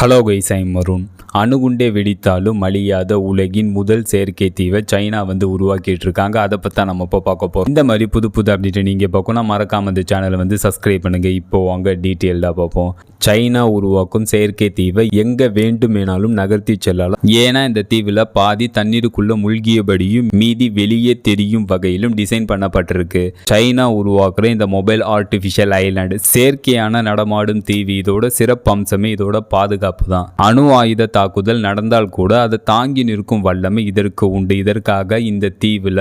Hello guys, I'm Marun. அணுகுண்டே வெடித்தாலும் அழியாத உலகின் முதல் செயற்கை தீவை சைனா உருவாக்கிட்டு இருக்காங்க. அதை பற்றி தான் நம்ம இப்போ பார்க்க போகிறோம். இந்த மாதிரி புது அப்டேட் நீங்கள் பார்க்கணும், மறக்காம இந்த சேனலை சப்ஸ்கிரைப் பண்ணுங்க. இப்போ வாங்க டீட்டெயில்டாக பார்ப்போம். சைனா உருவாக்கும் செயற்கை தீவை எங்கே வேண்டுமானாலும் நகர்த்தி செல்லலாம். ஏன்னா இந்த தீவில் பாதி தண்ணீருக்குள்ள மூழ்கியபடியும் மீதி வெளியே தெரியும் வகையிலும் டிசைன் பண்ணப்பட்டிருக்கு. சைனா உருவாக்குற இந்த மொபைல் ஆர்டிஃபிஷியல் ஐலாண்டு செயற்கையான நடமாடும் தீவு. இதோட சிறப்பு அம்சமே இதோட பாதுகாப்பு தான். அணு ஆயுத தாக்குதல் நடந்தால் கூட அதை தாங்கி நிற்கும் வல்லமை இதற்கு உண்டு. இதற்காக இந்த தீவுல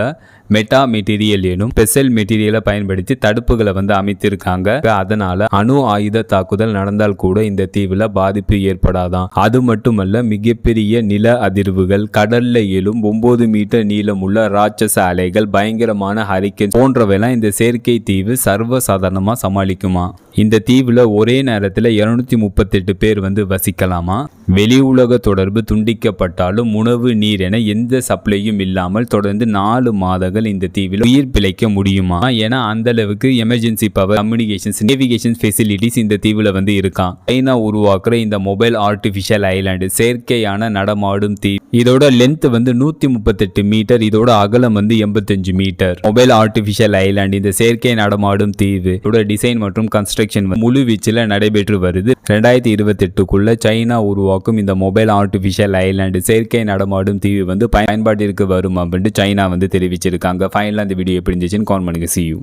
மெட்டா மெட்டீரியல் எனும் ஸ்பெஷல் மெட்டீரியலை பயன்படுத்தி தடுப்புகளை அமைத்திருக்காங்க. அதனால அணு ஆயுத தாக்குதல் நடந்தால் கூட இந்த தீவுல பாதிப்பு ஏற்படாதான். அது மட்டுமல்ல, மிகப்பெரிய நில அதிர்வுகள், கடல்ல எழும் 9 மீட்டர் நீளமுள்ள ராட்சச அலைகள், பயங்கரமான ஹரிக்கேன் போன்றவையெல்லாம் இந்த செயற்கை தீவு சர்வசாதாரணமா சமாளிக்குமா. இந்த தீவுல ஒரே நேரத்தில் 238 பேர் வசிக்கலாமா. வெளி உலக தொடர்பு துண்டிக்கப்பட்டாலும் உணவு, நீர் என எந்த சப்ளையும் இல்லாமல் தொடர்ந்து 4 மாதங்கள் இந்த தீவில் உயிர் பிழைக்க முடியுமா. ஏன்னா அந்த அளவுக்கு emergency power, communications, navigation facilities இந்த தீவில் இருக்கான். சைனா உருவாக்குற இந்த மொபைல் ஆர்டிஃபிஷியல் ஐலாண்டு செயற்கையான நடமாடும் தீவு. இதோட லென்த் 138 மீட்டர், இதோட அகலம் 85 மீட்டர். மொபைல் ஆர்டிஃபிஷியல் ஐலாண்டு இந்த செயற்கை நடமாடும் தீவு டிசைன் மற்றும் கன்ஸ்ட்ரக்ஷன் முழு வீச்சில் நடைபெற்று வருது. 2028க்குள்ள சைனா உருவாக்கும் இந்த மொபைல் ஆர்டிஃபிஷியல் ஐலாண்டு செயற்கை நடமாடும் தீவு பயன்பாட்டிற்கு வரும் அப்படின்னு சைனா தெரிவிச்சிருக்காங்க. ஃபைனலாக இந்த வீடியோ எப்படி இருந்துச்சுன்னு கமெண்ட் பண்ணுங்க. See you.